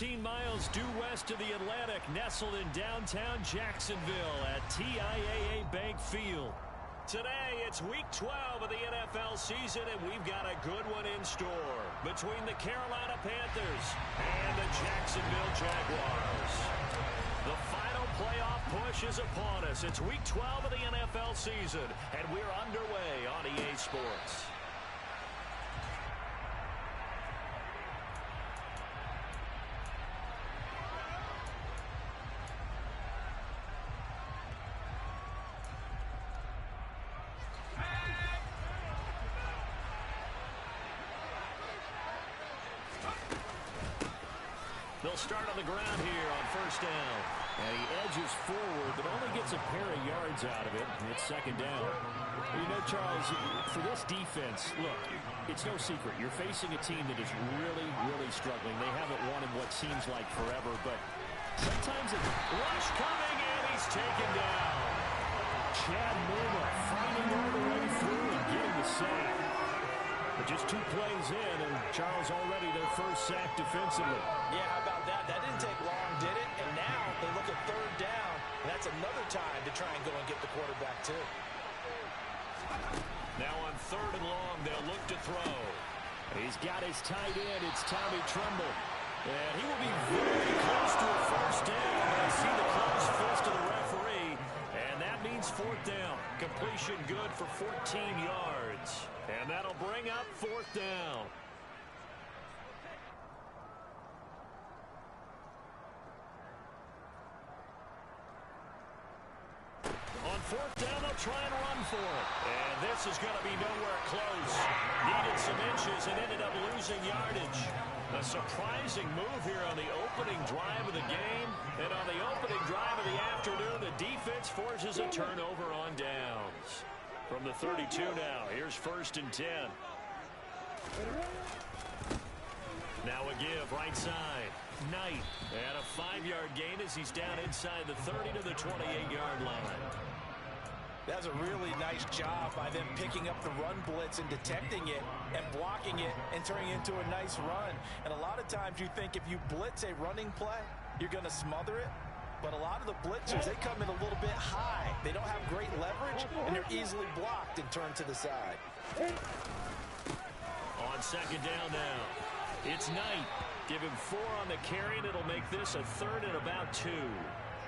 14 miles due west of the Atlantic, nestled in downtown Jacksonville at TIAA Bank Field. Today, it's Week 12 of the NFL season, and we've got a good one in store between the Carolina Panthers and the Jacksonville Jaguars. The final playoff push is upon us. It's Week 12 of the NFL season, and we're underway on EA Sports. They'll start on the ground here on first down. And he edges forward, but only gets a pair of yards out of it. It's second down. You know, Charles, for this defense, look, it's no secret. You're facing a team that is really, really struggling. They haven't won in what seems like forever, but sometimes it's rush coming, and he's taken down. Chad Muma fighting all the way through and getting the sack. But just 2 plays in, and Charles already their first sack defensively. Yeah, how about that? That didn't take long, did it? And now they look at third down, and that's another time to try and go and get the quarterback, too. Now on third and long, they'll look to throw. He's got his tight end. It's Tommy Tremble. And he will be very close to a first down. I see the closed fist of the referee, and that means fourth down. Completion good for 14 yards. And that'll bring up fourth down. On fourth down, they'll try and run for it. And this is going to be nowhere close. Needed some inches and ended up losing yardage. A surprising move here on the opening drive of the game. And on the opening drive of the afternoon, the defense forces a turnover on downs. From the 32 now, here's first and 10. Now a give, right side. Knight, and a 5-yard gain as he's down inside the 30 to the 28-yard line. That's a really nice job by them picking up the run blitz and detecting it and blocking it and turning it into a nice run. And a lot of times you think if you blitz a running play, you're going to smother it. But a lot of the blitzers, they come in a little bit high. They don't have great leverage, and they're easily blocked and turned to the side. On second down now, it's Knight. Give him 4 on the carry, and it'll make this a third and about 2.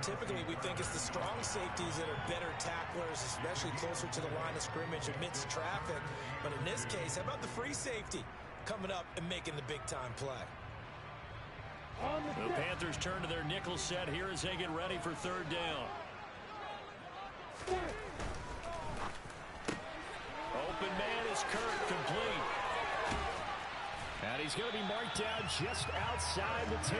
Typically, we think it's the strong safeties that are better tacklers, especially closer to the line of scrimmage amidst traffic. But in this case, how about the free safety coming up and making the big-time play? The Panthers turn to their nickel set here as they get ready for third down. Open man is Kirk, complete. And he's going to be marked down just outside the 10.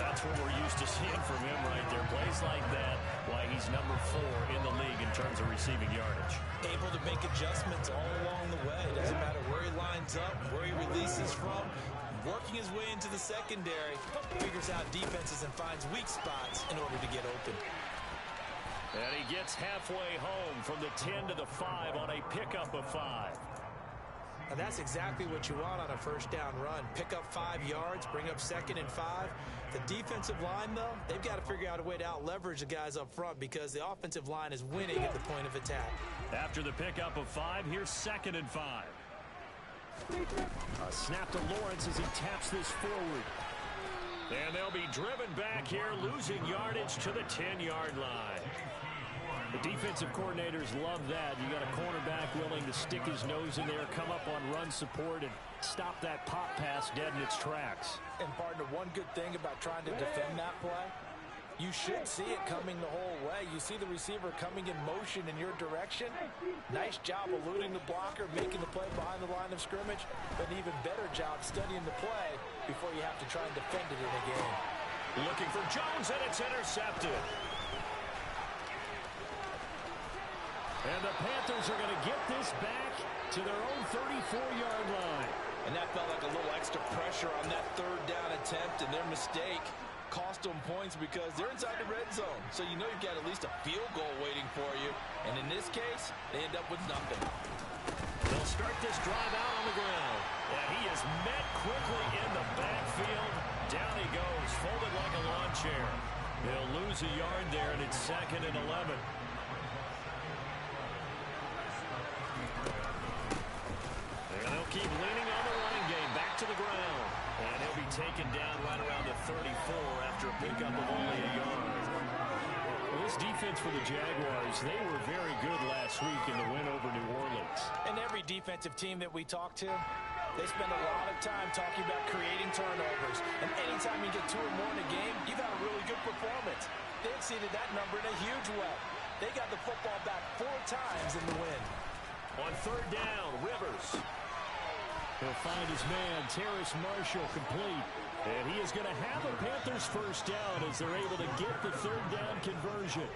That's what we're used to seeing from him right there. Plays like that, why he's number 4 in the league in terms of receiving yardage. Able to make adjustments all along the way. Doesn't matter where he lines up, where he releases from. Working his way into the secondary, figures out defenses and finds weak spots in order to get open. And he gets halfway home from the 10 to the 5 on a pickup of 5. And that's exactly what you want on a first down run. Pick up 5 yards, bring up second and 5. The defensive line, though, they've got to figure out a way to out-leverage the guys up front because the offensive line is winning at the point of attack. After the pickup of 5, here's second and 5. A snap to Lawrence as he taps this forward. And they'll be driven back here, losing yardage to the 10-yard line. The defensive coordinators love that. You got a cornerback willing to stick his nose in there, come up on run support, and stop that pop pass dead in its tracks. And, partner, one good thing about trying to defend that play, you should see it coming the whole way. You see the receiver coming in motion in your direction. Nice job eluding the blocker, making the play behind the line of scrimmage, but an even better job studying the play before you have to try and defend it in a game. Looking for Jones, and it's intercepted. And the Panthers are going to get this back to their own 34-yard line. And that felt like a little extra pressure on that third down attempt, and their mistake cost them points because they're inside the red zone. So you know you've got at least a field goal waiting for you. And in this case, they end up with nothing. They'll start this drive out on the ground. And he is met quickly in the backfield. Down he goes, folded like a lawn chair. He'll lose a yard there, and it's 2nd and 11. And they'll keep leaning on the running game. Back to the ground. And he'll be taken down right around the 34 after a pickup of only a yard. Well, this defense for the Jaguars, they were very good last week in the win over New Orleans. And every defensive team that we talk to, they spend a lot of time talking about creating turnovers. And anytime you get 2 or more in a game, you've had a really good performance. They exceeded that number in a huge way. They got the football back 4 times in the win. On 3rd down, Rivers. He'll find his man, Terrace Marshall, complete. And he is going to have a Panthers first down as they're able to get the 3rd down conversion.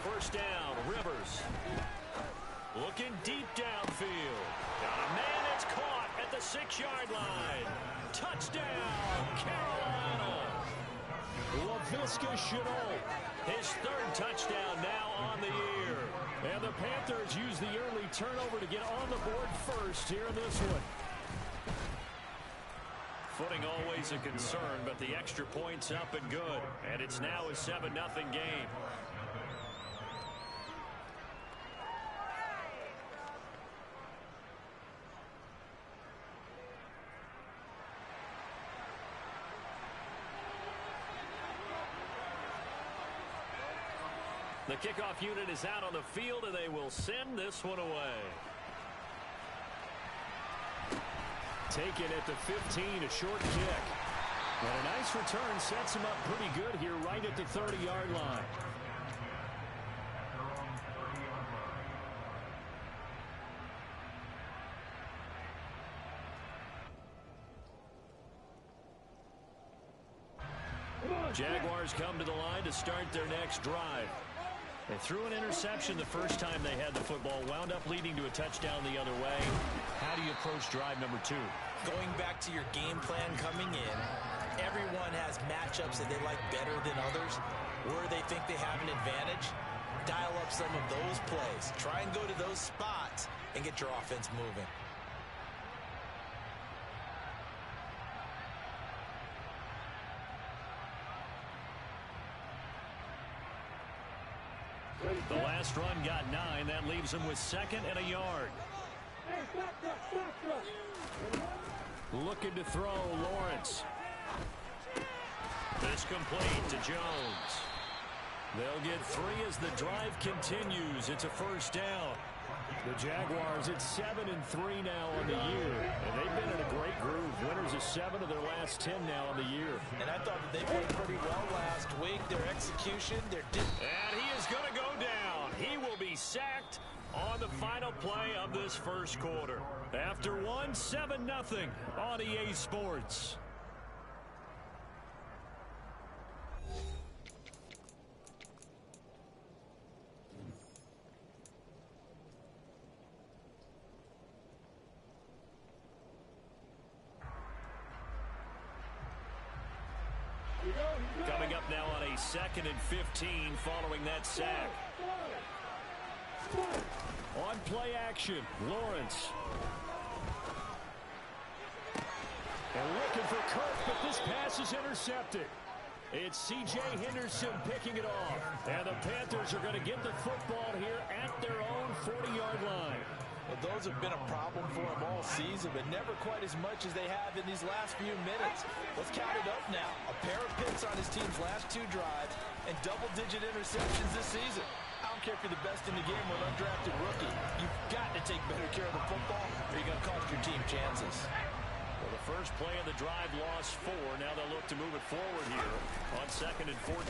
First down, Rivers. Looking deep downfield. Got a man that's caught at the 6-yard line. Touchdown, Carolina. LaVisca Chenault, his 3rd touchdown now on the year. And the Panthers use the early turnover to get on the board first here in this one. Footing always a concern, but the extra point's up and good. And it's now a 7-0 game. The kickoff unit is out on the field, and they will send this one away. Taken at the 15, a short kick. And a nice return sets him up pretty good here right at the 30-yard line. Jaguars come to the line to start their next drive. They threw an interception the first time they had the football, wound up leading to a touchdown the other way. How do you approach drive number 2? Going back to your game plan coming in, everyone has matchups that they like better than others. Where they think they have an advantage, dial up some of those plays. Try and go to those spots and get your offense moving. The last run got 9. That leaves him with 2nd and a yard. Looking to throw, Lawrence. This complete to Jones. They'll get 3 as the drive continues. It's a first down. The Jaguars at 7-3 now on the year. And they've been in a great groove. Winners of 7 of their last 10 now on the year. And I thought that they played pretty well last week. Their execution, their... And he is going to go down. He will be sacked on the final play of this first quarter. After 7-0 on EA Sports. Coming up now on a 2nd and 15 following that sack. On play action, Lawrence. And looking for Kirk, but this pass is intercepted. It's C.J. Henderson picking it off. And the Panthers are going to get the football here at their own 40-yard line. Well, those have been a problem for him all season, but never quite as much as they have in these last few minutes. Let's count it up now. A pair of picks on his team's last 2 drives and double-digit interceptions this season. I don't care if you're the best in the game or an undrafted rookie. You've got to take better care of the football or you're going to cost your team chances. Well, the first play of the drive lost 4. Now they'll look to move it forward here on 2nd and 14.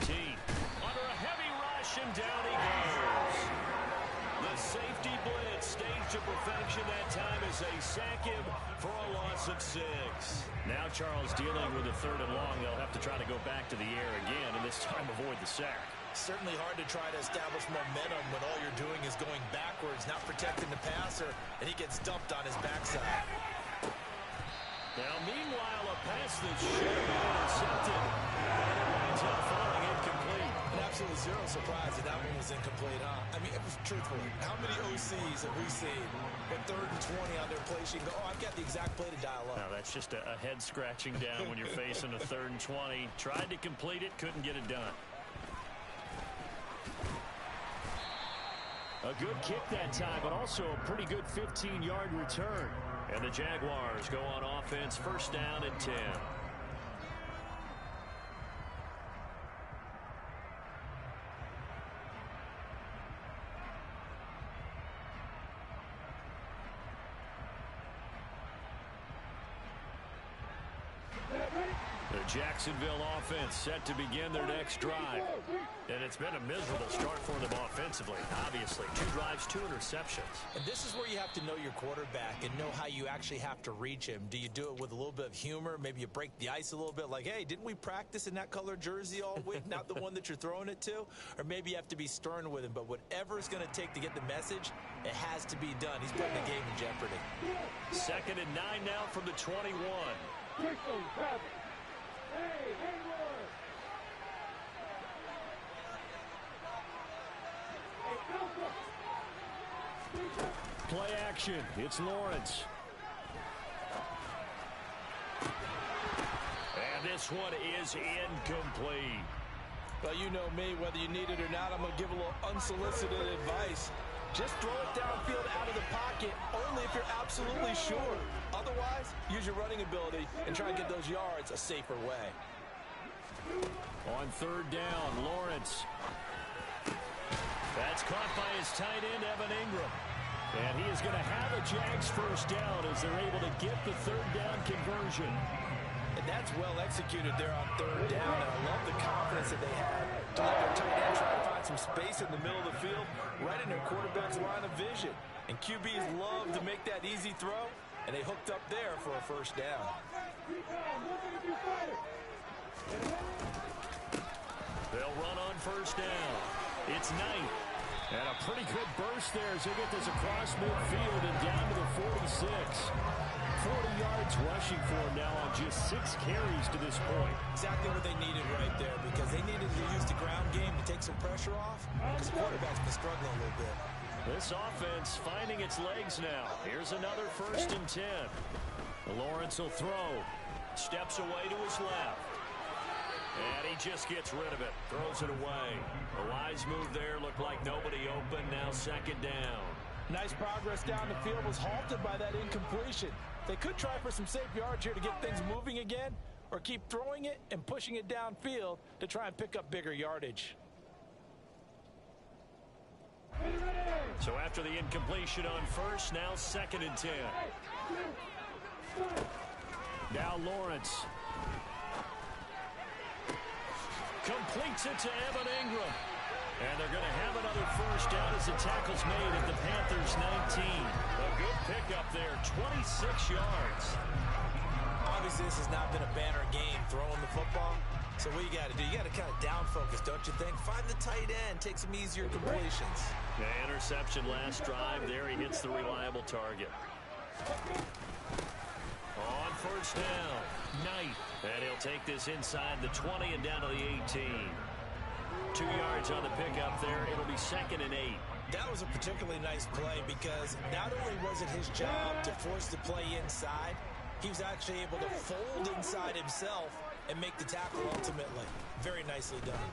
Under a heavy rush, and down he goes. The safety blitz staged to perfection that time as they sack him for a loss of 6. Now Charles dealing with a 3rd and long. They'll have to try to go back to the air again, and this time avoid the sack. Certainly hard to try to establish momentum when all you're doing is going backwards, not protecting the passer, and he gets dumped on his backside. Now, meanwhile, a pass that should have been intercepted. And it winds up falling incomplete. And absolutely zero surprise that that one was incomplete, huh? I mean, truthfully, how many OCs have we seen at 3rd and 20 on their play sheet and go, oh, I've got the exact play to dial up? Now, that's just a head scratching down when you're facing a 3rd and 20. Tried to complete it, couldn't get it done. A good kick that time, but also a pretty good 15-yard return. And the Jaguars go on offense, 1st down and 10. The Jacksonville offense set to begin their next drive. And it's been a miserable start for them offensively, obviously. 2 drives, 2 interceptions. And this is where you have to know your quarterback and know how you actually have to reach him. Do you do it with a little bit of humor? Maybe you break the ice a little bit like, hey, didn't we practice in that color jersey all week? Not the one that you're throwing it to? Or maybe you have to be stern with him. But whatever it's going to take to get the message, it has to be done. He's putting the game in jeopardy. 2nd and 9 now from the 21. Play action. It's Lawrence. And this one is incomplete. Well, you know me, whether you need it or not, I'm going to give a little unsolicited advice. Just throw it downfield out of the pocket, only if you're absolutely sure. Otherwise, use your running ability and try and get those yards a safer way. On 3rd down, Lawrence. That's caught by his tight end, Evan Ingram. And he is going to have a Jags 1st down as they're able to get the 3rd down conversion. And that's well executed there on 3rd down. And I love the confidence that they had to let their tight end try to find some space in the middle of the field, right in their quarterback's line of vision. And QBs love to make that easy throw, and they hooked up there for a 1st down. They'll run on 1st down. It's Knight. And a pretty good burst there as they get this across midfield and down to the 46. 40 yards rushing for him now on just 6 carries to this point. Exactly what they needed right there, because they needed to use the ground game to take some pressure off, because the quarterback's been struggling a little bit. This offense finding its legs now. Here's another 1st and 10. Lawrence will throw. Steps away to his left. And he just gets rid of it. Throws it away. A wise move there. Looked like nobody open. Now 2nd down. Nice progress down the field was halted by that incompletion. They could try for some safe yards here to get things moving again, or keep throwing it and pushing it downfield to try and pick up bigger yardage. So after the incompletion on 1st, now 2nd and 10. Now Lawrence. Completes it to Evan Ingram. And they're going to have another 1st down as the tackle's made at the Panthers' 19. A good pickup there, 26 yards. Obviously, this has not been a banner game throwing the football. So what you got to do, you got to kind of down focus, don't you think? Find the tight end, take some easier completions. The interception last drive there. He hits the reliable target. On 1st down, Knight. And he'll take this inside the 20 and down to the 18. 2 yards on the pickup there. It'll be 2nd and 8. That was a particularly nice play because not only was it his job to force the play inside, he was actually able to fold inside himself and make the tackle ultimately. Very nicely done.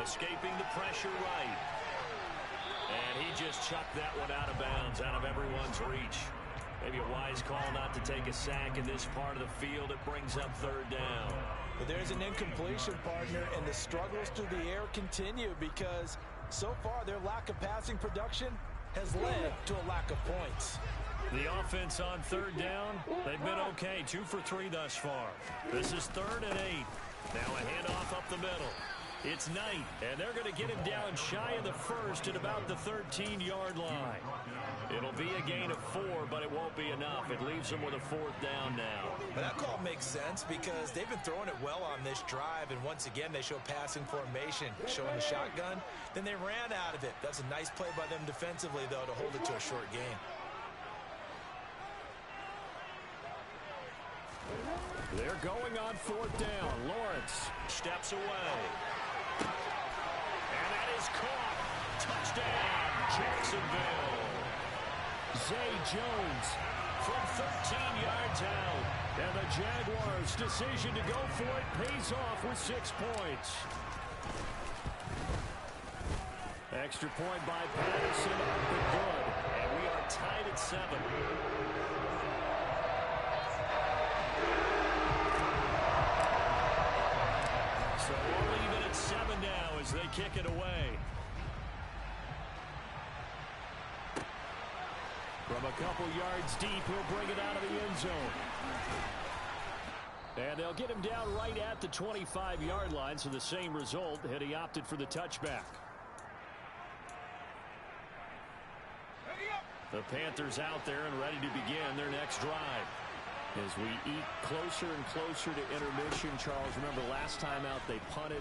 Escaping the pressure right. And he just chucked that one out of bounds, out of everyone's reach. Maybe a wise call not to take a sack in this part of the field. It brings up 3rd down. But there's an incompletion, partner, and the struggles through the air continue because so far their lack of passing production has led to a lack of points. The offense on 3rd down, they've been okay. 2 for 3 thus far. This is 3rd and 8. Now a handoff up the middle. It's Knight, and they're going to get him down shy of the 1st at about the 13-yard line. It'll be a gain of 4, but it won't be enough. It leaves them with a 4th down now. But that call makes sense because they've been throwing it well on this drive, and once again they show passing formation, showing the shotgun. Then they ran out of it. That's a nice play by them defensively, though, to hold it to a short gain. They're going on fourth down. Lawrence steps away. And that is caught. Touchdown, Jacksonville. Zay Jones from 13 yards out. And the Jaguars' decision to go for it pays off with 6 points. Extra point by Patterson, up and good. And we are tied at 7. So we'll leave it at 7 now as they kick it away. From a couple yards deep, he'll bring it out of the end zone. And they'll get him down right at the 25-yard line, so the same result had he opted for the touchback. The Panthers out there and ready to begin their next drive. As we eat closer and closer to intermission, Charles, remember last time out they punted.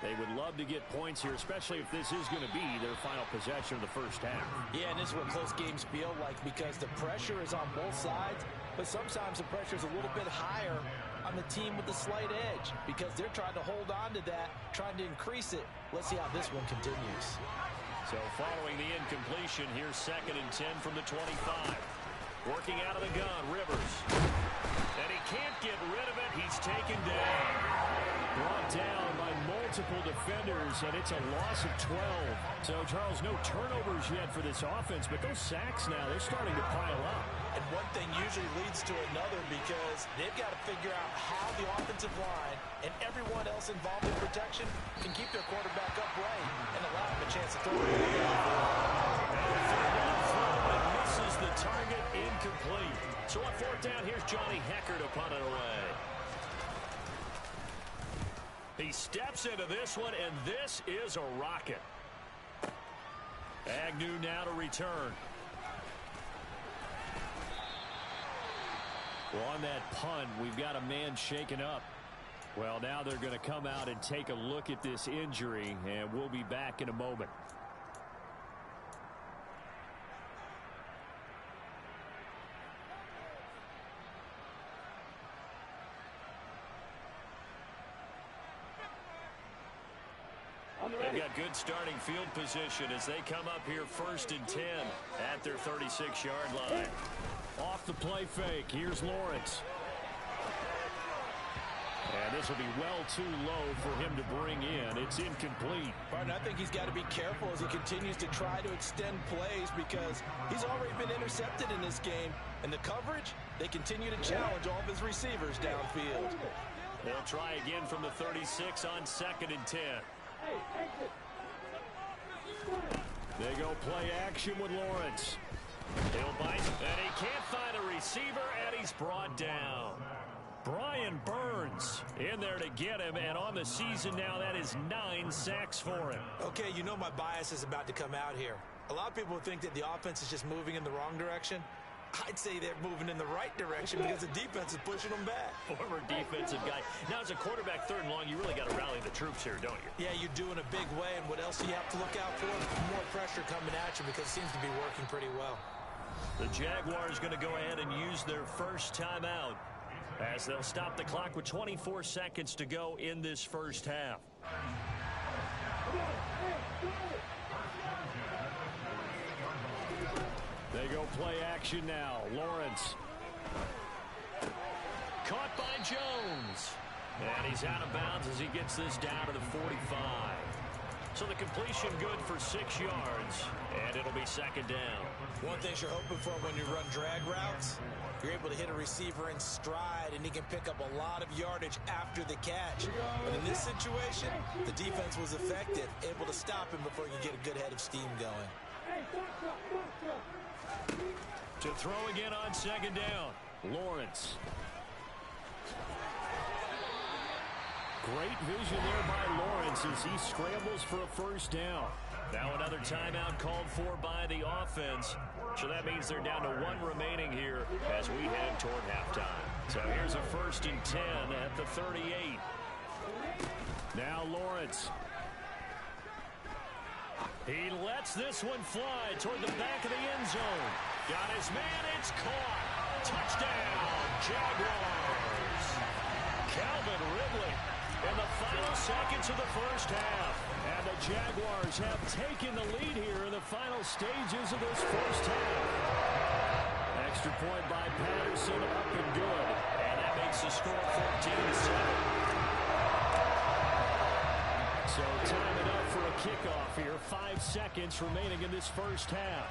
They would love to get points here, especially if this is going to be their final possession of the first half. Yeah, and this is what close games feel like because the pressure is on both sides, but sometimes the pressure is a little bit higher on the team with the slight edge because they're trying to hold on to that, trying to increase it. Let's see how this one continues. So following the incompletion, here's 2nd and 10 from the 25. Working out of the gun, Rivers. And he can't get rid of it. He's taken down. Brought down by multiple defenders, and it's a loss of 12. So, Charles, no turnovers yet for this offense, but those sacks now, they're starting to pile up. And one thing usually leads to another because they've got to figure out how the offensive line and everyone else involved in protection can keep their quarterback upright and allow him a chance to throw it. And misses the target, incomplete. So on fourth down, here's Johnny Hecker to punt it away. He steps into this one, and this is a rocket. Agnew now to return. Well, on that punt, we've got a man shaken up. Well, now they're going to come out and take a look at this injury, and we'll be back in a moment. They've got good starting field position as they come up here 1st and 10 at their 36-yard line. Off the play fake, here's Lawrence. And this will be well too low for him to bring in. It's incomplete. Martin, I think he's got to be careful as he continues to try to extend plays because he's already been intercepted in this game. And the coverage, they continue to challenge all of his receivers downfield. They'll try again from the 36 on 2nd and 10. They go play action with Lawrence. He'll bite, and he can't find a receiver, and he's brought down. Brian Burns in there to get him, and on the season now, that is 9 sacks for him. Okay, you know my bias is about to come out here. A lot of people think that the offense is just moving in the wrong direction. I'd say they're moving in the right direction because the defense is pushing them back. Former defensive guy. Now, as a quarterback 3rd and long, you really got to rally the troops here, don't you? Yeah, you do in a big way, and what else do you have to look out for? More pressure coming at you because it seems to be working pretty well. The Jaguars going to go ahead and use their first timeout as they'll stop the clock with 24 seconds to go in this first half. They go play action now. Lawrence. Caught by Jones. And he's out of bounds as he gets this down to the 45. So the completion good for 6 yards, and it'll be 2nd down. One thing you're hoping for when you run drag routes, you're able to hit a receiver in stride, and he can pick up a lot of yardage after the catch. But in this situation, the defense was effective, able to stop him before he could get a good head of steam going. To throw again on 2nd down, Lawrence. Great vision there by Lawrence as he scrambles for a first down. Now another timeout called for by the offense. So that means they're down to 1 remaining here as we head toward halftime. So here's a 1st and 10 at the 38. Now Lawrence. He lets this one fly toward the back of the end zone. Got his man. It's caught. Touchdown, Jaguars. Calvin Ridley in the final seconds of the first half. And the Jaguars have taken the lead here in the final stages of this first half. Extra point by Patterson, up and good. And that makes the score 14-7. So time it up for a kickoff here. 5 seconds remaining in this first half.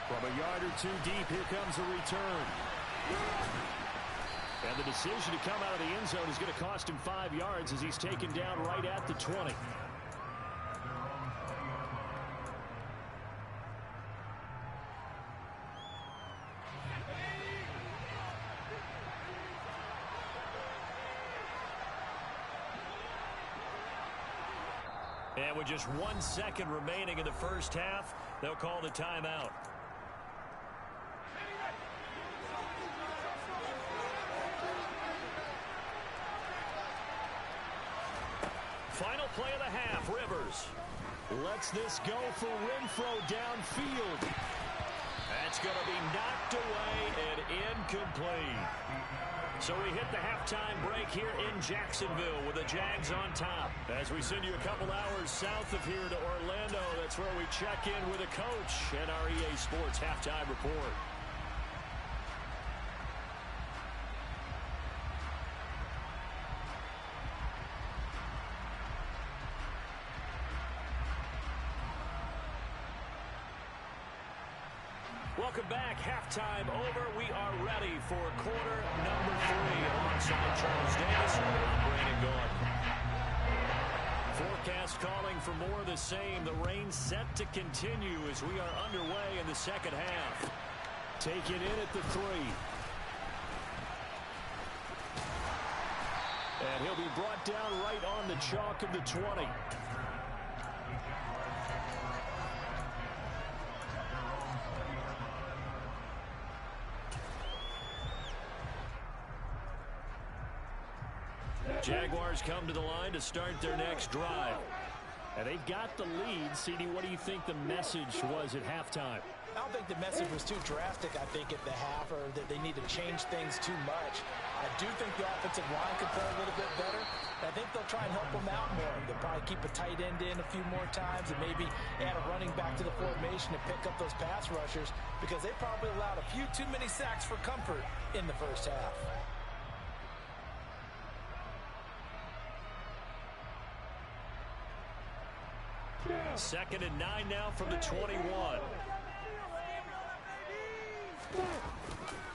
From a yard or two deep, here comes the return. And the decision to come out of the end zone is going to cost him 5 yards as he's taken down right at the 20. And with just 1 second remaining in the first half, they'll call the timeout. Final play of the half, Rivers lets this go for Renfro downfield. That's going to be knocked away and incomplete. So we hit the halftime break here in Jacksonville with the Jags on top. As we send you a couple hours south of here to Orlando, that's where we check in with the coach and our EA Sports halftime report. Welcome back. Halftime over. We are ready for quarter number 3. Alongside Charles Davis, I'm Brandon Gordon. Forecast calling for more of the same. The rain set to continue as we are underway in the second half. Taken in at the 3. And he'll be brought down right on the chalk of the 20. Jaguars come to the line to start their next drive. And they've got the lead. CD, what do you think the message was at halftime? I don't think the message was too drastic, I think, at the half, or that they need to change things too much. I do think the offensive line could play a little bit better. I think they'll try and help them out more. They'll probably keep a tight end in a few more times and maybe add a running back to the formation to pick up those pass rushers, because they probably allowed a few too many sacks for comfort in the first half. Second and 9 now from the 21.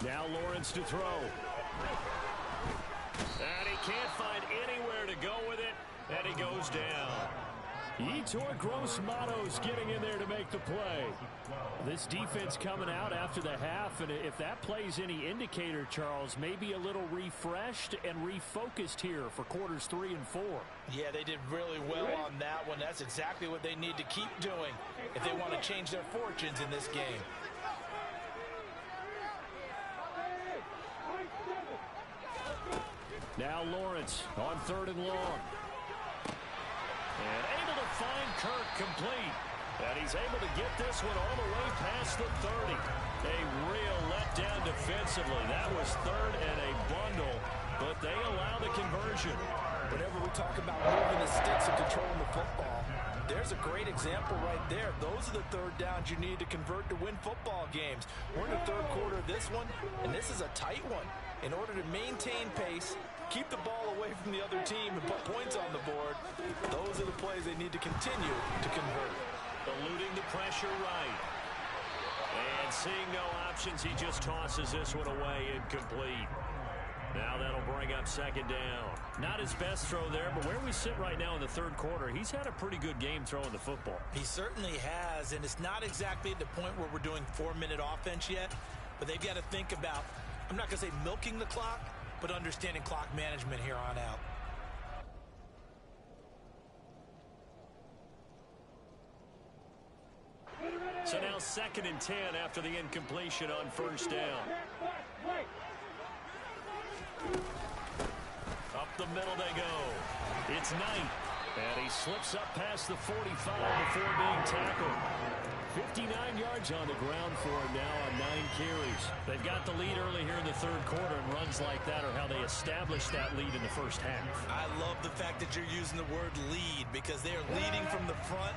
Now Lawrence to throw. And he can't find anywhere to go with it. And he goes down. Yetur Gross-Matos getting in there to make the play. This defense coming out after the half, and if that plays any indicator, Charles, maybe a little refreshed and refocused here for quarters 3 and 4. Yeah, they did really well on that one. That's exactly what they need to keep doing if they want to change their fortunes in this game. Now Lawrence on 3rd and long. And able to find Kirk complete. And he's able to get this one all the way past the 30. A real letdown defensively. That was 3rd and a bundle, but they allow the conversion. Whenever we talk about moving the sticks and controlling the football, there's a great example right there. Those are the 3rd downs you need to convert to win football games. We're in the 3rd quarter of this one, and this is a tight one. In order to maintain pace, keep the ball away from the other team, and put points on the board, those are the plays they need to continue to convert. Eluding the pressure right. And seeing no options, he just tosses this one away incomplete. Now that'll bring up 2nd down. Not his best throw there, but where we sit right now in the 3rd quarter, he's had a pretty good game throwing the football. He certainly has, and it's not exactly at the point where we're doing 4-minute offense yet, but they've got to think about, I'm not going to say milking the clock, but understanding clock management here on out. So now 2nd and 10 after the incompletion on 1st down. Up the middle they go. It's Knight. And he slips up past the 45 before being tackled. 59 yards on the ground for him now on 9 carries. They've got the lead early here in the third quarter, and runs like that are how they established that lead in the first half. I love the fact that you're using the word lead, because they are leading from the front,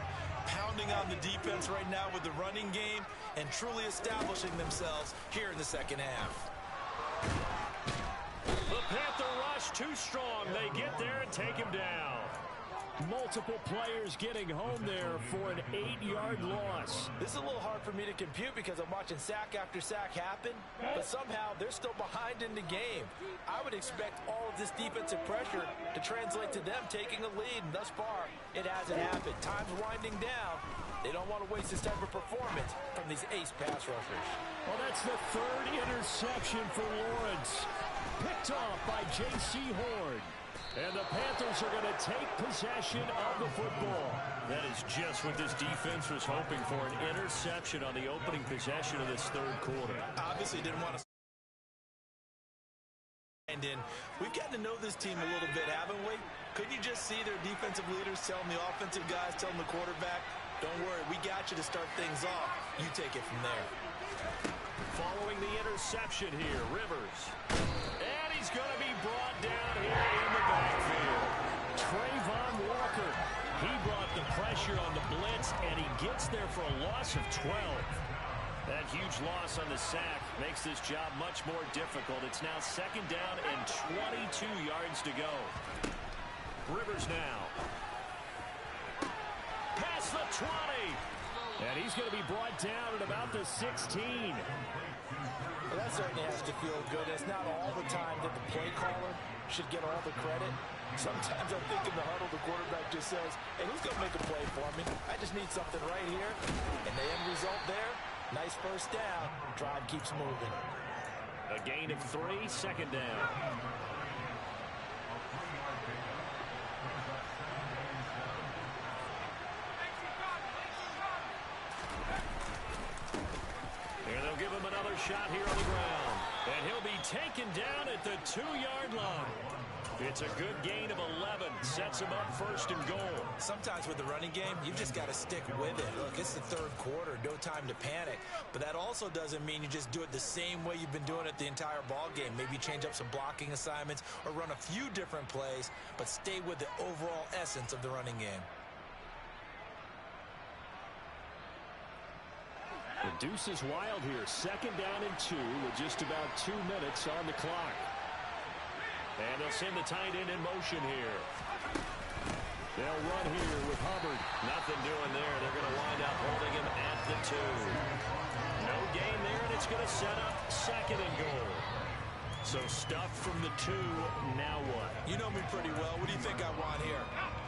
pounding on the defense right now with the running game, and truly establishing themselves here in the second half. The Panther rush too strong. They get there and take him down. Multiple players getting home there for an 8-yard loss. This is a little hard for me to compute because I'm watching sack after sack happen, but somehow they're still behind in the game. I would expect all of this defensive pressure to translate to them taking a lead, and thus far, it hasn't happened. Time's winding down. They don't want to waste this type of performance from these ace pass rushers. Well, that's the third interception for Lawrence. Picked off by J.C. Horn. And the Panthers are going to take possession of the football. That is just what this defense was hoping for, an interception on the opening possession of this third quarter. Obviously didn't want to. And in, we've gotten to know this team a little bit, haven't we? Couldn't you just see their defensive leaders telling the offensive guys, telling the quarterback, don't worry, we got you to start things off. You take it from there. Following the interception here, Rivers. And he's going to be brought down here in the backfield. Trayvon Walker. He brought the pressure on the blitz, and he gets there for a loss of 12. That huge loss on the sack makes this job much more difficult. It's now second down and 22 yards to go. Rivers now. Past the 20. And he's going to be brought down at about the 16. Well, that certainly has to feel good. It's not all the time that the play caller should get all the credit. Sometimes I think in the huddle, the quarterback just says, hey, who's going to make a play for me? I just need something right here. And the end result there, nice first down. Drive keeps moving. A gain of 3, second down. Give him another shot here on the ground. And he'll be taken down at the 2-yard line. It's a good gain of 11. Sets him up first and goal. Sometimes with the running game, you've just got to stick with it. Look, it's the third quarter. No time to panic. But that also doesn't mean you just do it the same way you've been doing it the entire ball game. Maybe change up some blocking assignments or run a few different plays, but stay with the overall essence of the running game. The deuce is wild here. Second down and 2 with just about 2 minutes on the clock. And they'll send the tight end in motion here. They'll run here with Hubbard. Nothing doing there. They're going to wind up holding him at the 2. No gain there, and it's going to set up second and goal. So stuffed from the 2. Now what? You know me pretty well. What do you think I want here?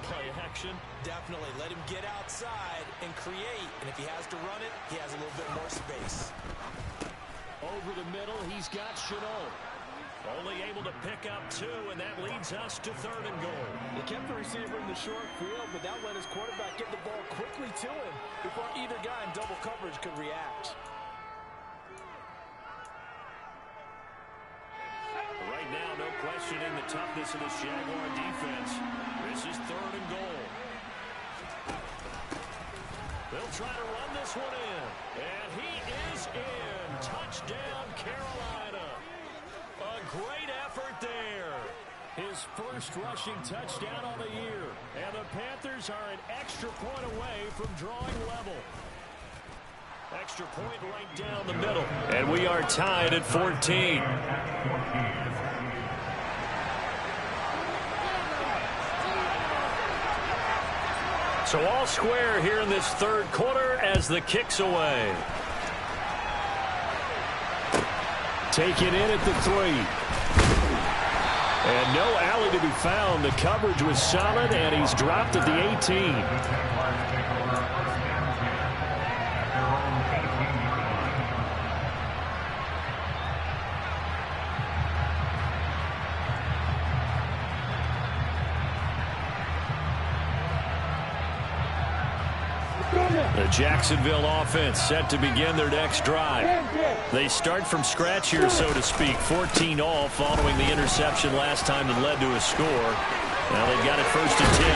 Play action? Definitely. Let him get outside and create. And if he has to run it, he has a little bit more space. Over the middle, he's got Chenault. Only able to pick up 2, and that leads us to third and goal. He kept the receiver in the short field, but that let his quarterback get the ball quickly to him before either guy in double coverage could react. Right now, no questioning the toughness of this Jaguar defense. This is third and goal. They'll try to run this one in. And he is in. Touchdown, Carolina. A great effort there. His first rushing touchdown on the year. And the Panthers are an extra point away from drawing level. Extra point right down the middle. And we are tied at 14. So all square here in this third quarter as the kick's away. Taken in at the 3. And no alley to be found. The coverage was solid, and he's dropped at the 18. The Jacksonville offense set to begin their next drive. They start from scratch here, so to speak. 14 all following the interception last time that led to a score. Now they've got it first and 10.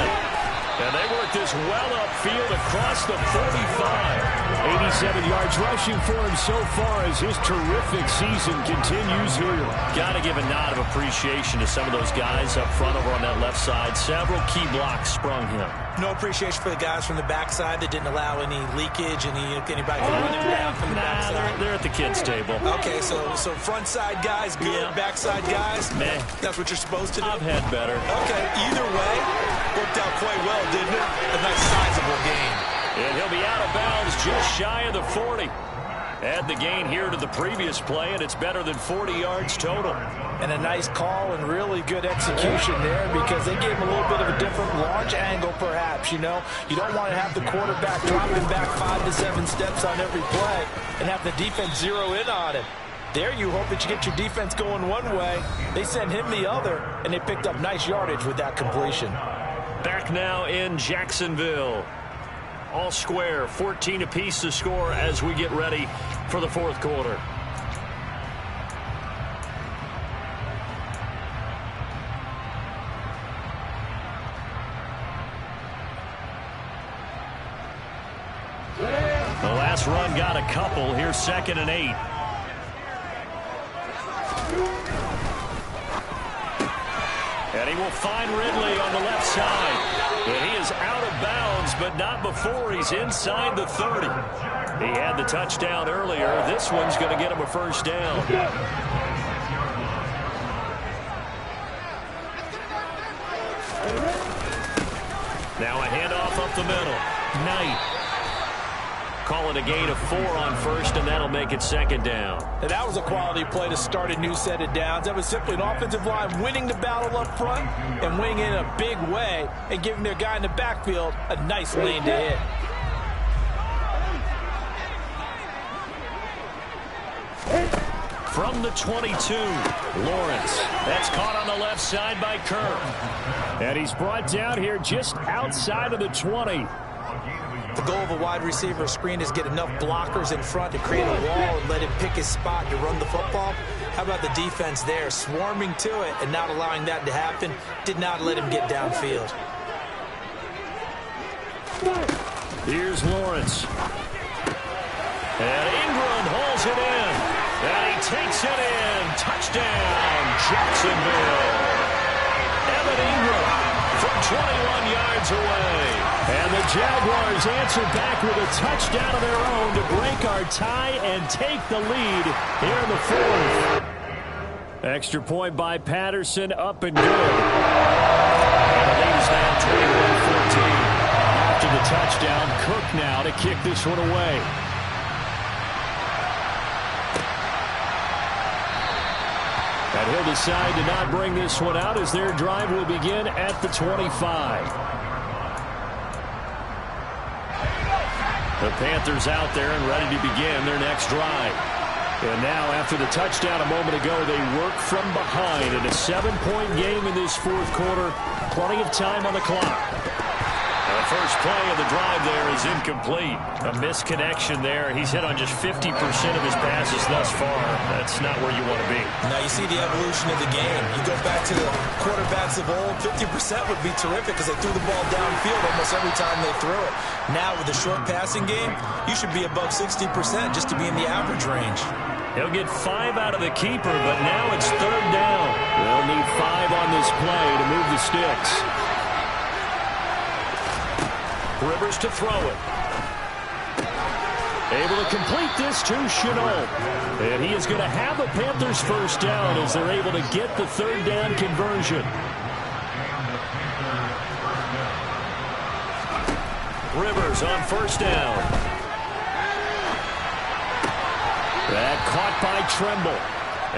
And they work this well upfield across the 45. 87 yards rushing for him so far as his terrific season continues here. Got to give a nod of appreciation to some of those guys up front over on that left side. Several key blocks sprung him. No appreciation for the guys from the backside that didn't allow any leakage, anybody can run it down from the backside. They're at the kids' table. Okay, so front side guys good, yeah. Backside guys, meh. That's what you're supposed to do? I've had better. Okay, either way, worked out quite well, didn't it? A nice sizable gain. And he'll be out of bounds just shy of the 40. Add the gain here to the previous play, and it's better than 40 yards total. And a nice call and really good execution there because they gave him a little bit of a different launch angle, perhaps, you know. You don't want to have the quarterback dropping back 5 to 7 steps on every play and have the defense zero in on it. There you hope that you get your defense going one way. They sent him the other, and they picked up nice yardage with that completion. Back now in Jacksonville. All square, 14 apiece to score as we get ready for the fourth quarter. The last run got a couple. Here's 2nd and 8. And he will find Ridley on the left side. And he is out of bounds, but not before he's inside the 30. He had the touchdown earlier. This one's going to get him a first down. Now a handoff up the middle. Knight. Call it a gain of 4 on first, and that'll make it 2nd down. And that was a quality play to start a new set of downs. That was simply an offensive line winning the battle up front and winning in a big way and giving their guy in the backfield a nice lane to hit. From the 22, Lawrence. That's caught on the left side by Kirk. And he's brought down here just outside of the 20. The goal of a wide receiver screen is get enough blockers in front to create a wall and let him pick his spot to run the football. How about the defense there, swarming to it and not allowing that to happen? Did not let him get downfield. Here's Lawrence. And Ingram hauls it in. And he takes it in. Touchdown, Jacksonville. Evan Ingram from 21 yards away. And the Jaguars answer back with a touchdown of their own to break our tie and take the lead here in the 4th. Extra point by Patterson, up and good. And the lead is now 21-14. After the touchdown, Cook now to kick this one away. And he'll decide to not bring this one out as their drive will begin at the 25. The Panthers out there and ready to begin their next drive. And now, after the touchdown a moment ago, they work from behind in a 7-point game in this 4th quarter. Plenty of time on the clock. The first play of the drive there is incomplete. A misconnection there. He's hit on just 50% of his passes thus far. That's not where you want to be. Now you see the evolution of the game. You go back to the quarterbacks of old, 50% would be terrific because they threw the ball downfield almost every time they threw it. Now with the short passing game, you should be above 60% just to be in the average range. He'll get 5 out of the keeper, but now it's 3rd down. They'll need 5 on this play to move the sticks. Rivers to throw it. Able to complete this to Chenault. And he is going to have a Panthers first down as they're able to get the 3rd down conversion. Rivers on first down. That caught by Tremble.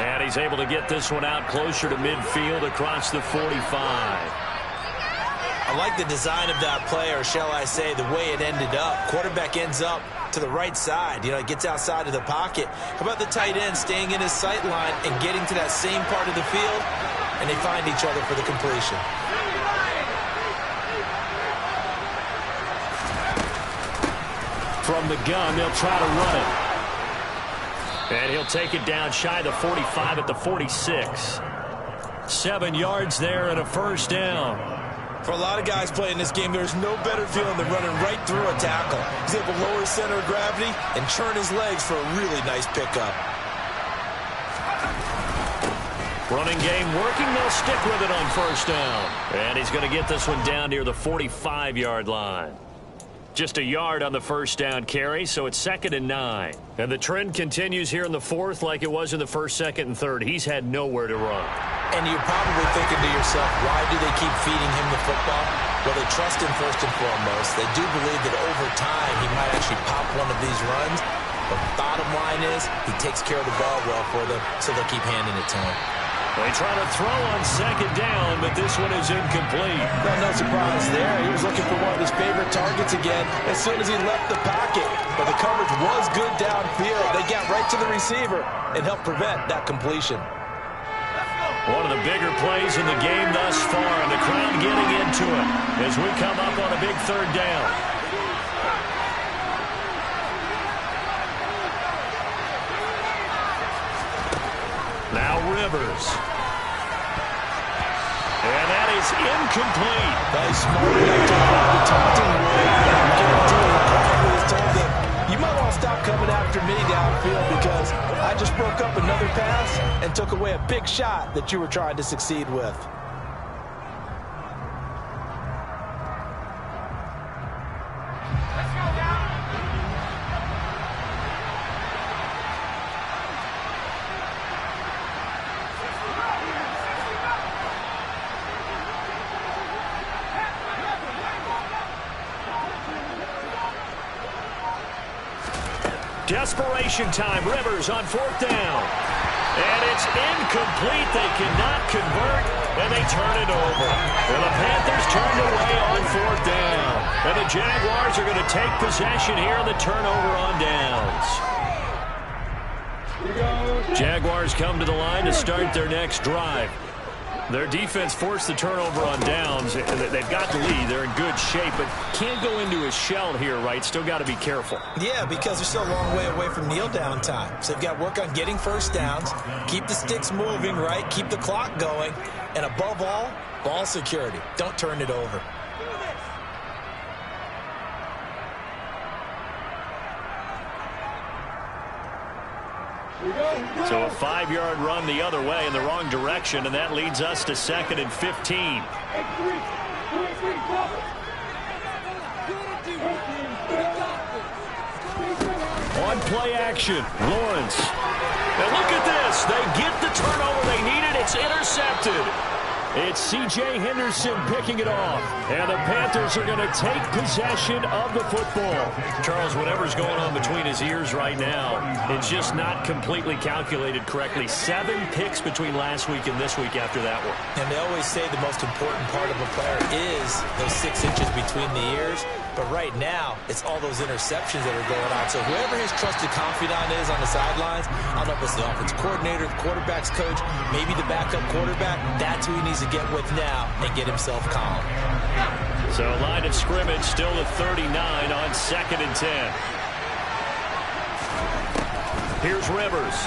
And he's able to get this one out closer to midfield across the 45. I like the design of that play, or shall I say the way it ended up. Quarterback ends up to the right side. You know, it gets outside of the pocket. How about the tight end staying in his sight line and getting to that same part of the field? And they find each other for the completion. From the gun, they'll try to run it. And he'll take it down shy of the 45 at the 46. 7 yards there and a first down. For a lot of guys playing this game, there's no better feeling than running right through a tackle. He's able to lower his center of gravity and churn his legs for a really nice pickup. Running game working. They'll stick with it on first down. And he's going to get this one down near the 45-yard line. Just a yard on the first down carry, so it's 2nd and 9. And the trend continues here in the 4th like it was in the 1st, 2nd, and 3rd. He's had nowhere to run. And you're probably thinking to yourself, why do they keep feeding him the football? Well, they trust him first and foremost. They do believe that over time he might actually pop one of these runs. But the bottom line is he takes care of the ball well for them, so they'll keep handing it to him. They try to throw on 2nd down, but this one is incomplete. Well, no surprise there. He was looking for one of his favorite targets again as soon as he left the pocket. But the coverage was good downfield. They got right to the receiver and helped prevent that completion. One of the bigger plays in the game thus far, and the crowd getting into it as we come up on a big 3rd down. Now Rivers. And that is incomplete. He's smart enough to avoid the taunting rule. I guarantee he probably has told them, you might want to stop coming after me downfield because I just broke up another pass and took away a big shot that you were trying to succeed with. Desperation time. Rivers on 4th down. And it's incomplete. They cannot convert, and they turn it over. And the Panthers turned away on 4th down. And the Jaguars are going to take possession here on the turnover on downs. Jaguars come to the line to start their next drive. Their defense forced the turnover on downs. They've got the lead. They're in good shape, but can't go into a shell here, right? Still got to be careful. Yeah, because they're still a long way away from kneel down time. So they've got to work on getting first downs, keep the sticks moving, right? Keep the clock going. And above all, ball security. Don't turn it over. So a 5-yard run the other way in the wrong direction, and that leads us to 2nd and 15. On play action, Lawrence. And look at this. They get the turnover they needed. It's intercepted. It's C.J. Henderson picking it off. And the Panthers are going to take possession of the football. Charles, whatever's going on between his ears right now, it's just not completely calculated correctly. 7 picks between last week and this week after that one. And they always say the most important part of a player is those 6 inches between the ears. But right now, it's all those interceptions that are going on. So whoever his trusted confidant is on the sidelines, I don't know if it's the offensive coordinator, the quarterback's coach, maybe the backup quarterback, that's who he needs to get with now and get himself calm. So line of scrimmage still at 39 on 2nd and 10. Here's Rivers.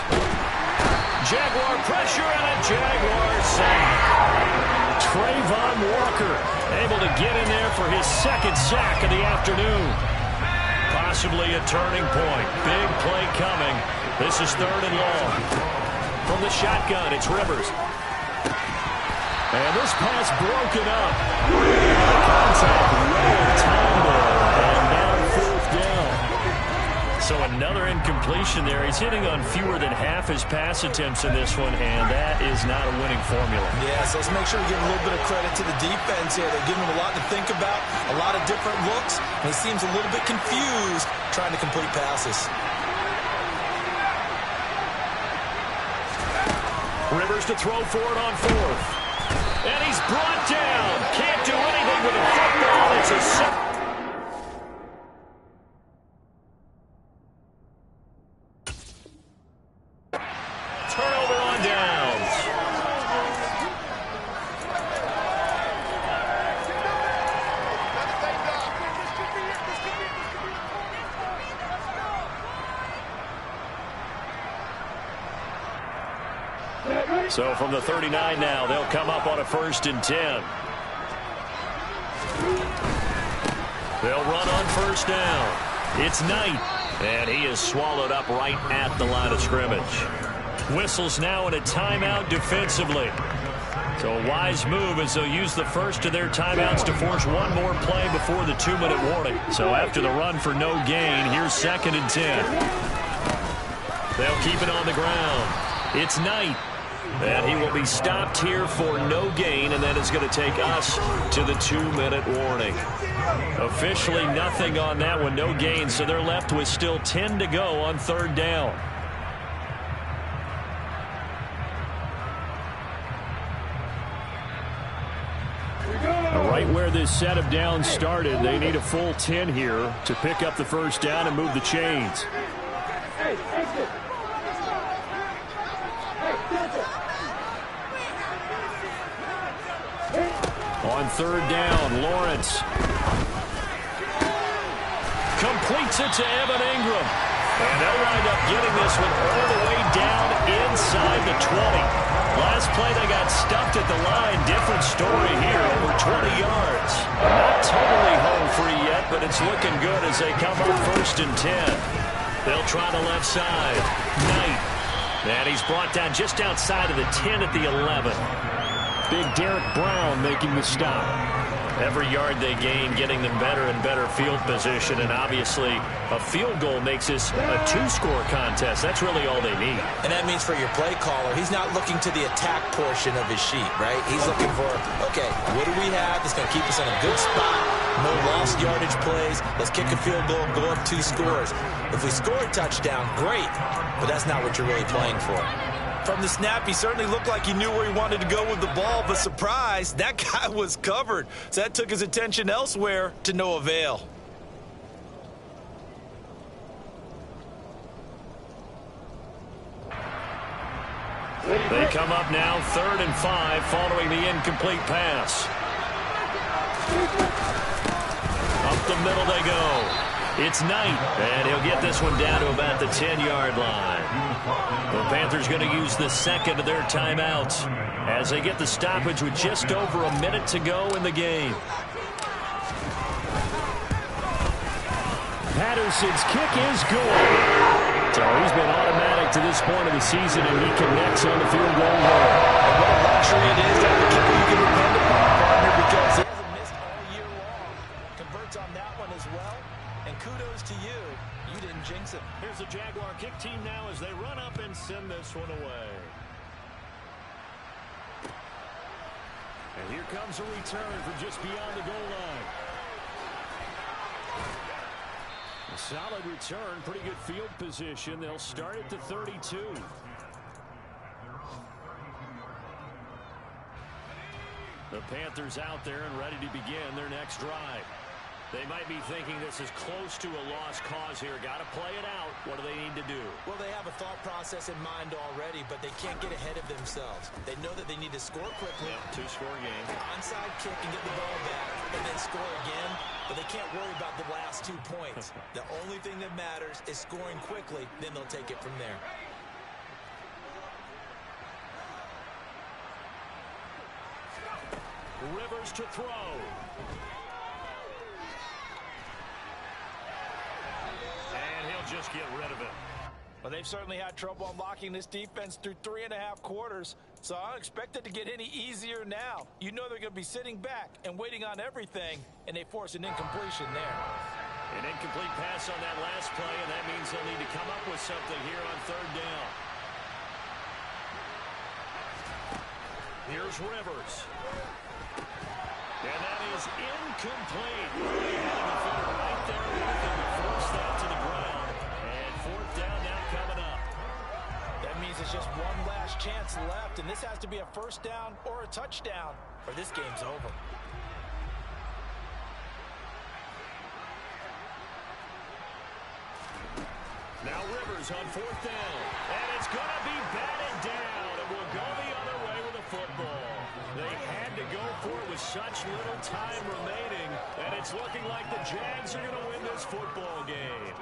Jaguar pressure and a Jaguar sack. Trayvon Walker able to get in there for his 2nd sack of the afternoon. Possibly a turning point. Big play coming. This is 3rd and long. From the shotgun, it's Rivers. And this pass broken up. Contact, well-timed, and now 4th down. So another incompletion there. He's hitting on fewer than half his pass attempts in this one, and that is not a winning formula. Yeah, so let's make sure we give a little bit of credit to the defense here. They're giving him a lot to think about, a lot of different looks, and he seems a little bit confused trying to complete passes. Rivers to throw for it on 4th. And he's brought down. Can't do anything with a football. It's a turnover on downs. So from the 39 now, they'll come up on a 1st and 10. They'll run on first down. It's Knight, and he is swallowed up right at the line of scrimmage. Whistles now in a timeout defensively. So a wise move as they'll use the first of their timeouts to force one more play before the 2-minute warning. So after the run for no gain, here's 2nd and 10. They'll keep it on the ground. It's Knight. And he will be stopped here for no gain, and then it's going to take us to the 2-minute warning. Officially nothing on that one, no gain, so they're left with still 10 to go on 3rd down. Right where this set of downs started, they need a full 10 here to pick up the first down and move the chains. On 3rd down, Lawrence completes it to Evan Ingram. And they'll wind up getting this one all the way down inside the 20. Last play they got stuffed at the line. Different story here, over 20 yards. Not totally home free yet, but it's looking good as they come up 1st and 10. They'll try the left side. Knight. And he's brought down just outside of the 10 at the 11. Big Derek Brown making the stop. Every yard they gain, getting them better and better field position, and obviously a field goal makes this a 2-score contest. That's really all they need. And that means for your play caller, he's not looking to the attack portion of his sheet, right? He's looking for, okay, what do we have that's going to keep us in a good spot? No lost yardage plays. Let's kick a field goal, go up 2 scores. If we score a touchdown, great, but that's not what you're really playing for. From the snap, he certainly looked like he knew where he wanted to go with the ball, but surprise, that guy was covered. So that took his attention elsewhere to no avail. They come up now 3rd and 5 following the incomplete pass. Up the middle they go. It's Knight, and he'll get this one down to about the 10-yard line. The Panthers going to use the 2nd of their timeouts as they get the stoppage with just over a minute to go in the game. Patterson's kick is good. So he's been automatic to this point of the season, and he connects on the field goal line. And what a luxury it is to have a kicker you can depend upon, partner, because he hasn't missed all year long. Converts on that one as well. And kudos to you. You didn't jinx it. Here's the Jaguar kick team now as they run up and send this one away. And here comes a return from just beyond the goal line. A solid return, pretty good field position. They'll start at the 32. The Panthers out there and ready to begin their next drive. They might be thinking this is close to a lost cause here. Got to play it out. What do they need to do? Well, they have a thought process in mind already, but they can't get ahead of themselves. They know that they need to score quickly. Yeah, 2-score game. Onside kick and get the ball back and then score again. But they can't worry about the last 2 points. The only thing that matters is scoring quickly. Then they'll take it from there. Rivers to throw. Just get rid of it. Well, they've certainly had trouble unlocking this defense through 3.5 quarters, so I don't expect it to get any easier now. You know they're going to be sitting back and waiting on everything, and they force an incompletion there. An incomplete pass on that last play, and that means they'll need to come up with something here on 3rd down. Here's Rivers. And that is incomplete. Really had a defender right there with him to force that to the ground. 4th down now coming up. That means it's just one last chance left, and this has to be a 1st down or a touchdown, or this game's over. Now Rivers on 4th down, and it's going to be batted down, and will go the other way with the football. They had to go for it with such little time remaining, and it's looking like the Jags are going to win this football game.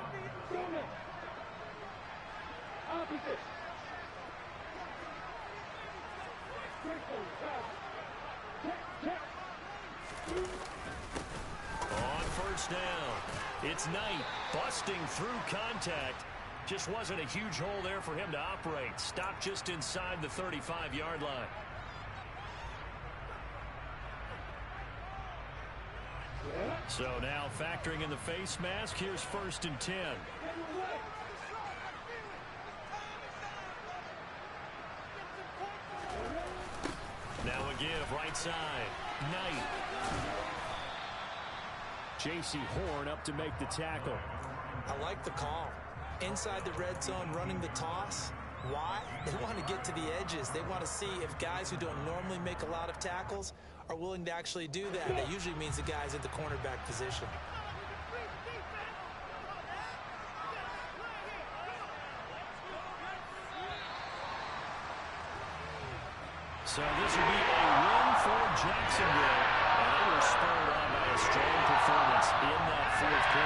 On first down. It's Knight busting through contact. Just wasn't a huge hole there for him to operate. Stopped just inside the 35-yard line. So now factoring in the face mask, here's 1st and 10. Now a give right side. Knight. J.C. Horn up to make the tackle. I like the call. Inside the red zone running the toss. Why? They want to get to the edges. They want to see if guys who don't normally make a lot of tackles are willing to actually do that. That usually means the guy's at the cornerback position. So this will be a win for Jacksonville. And they were spurred on by a strong performance in that 4th quarter.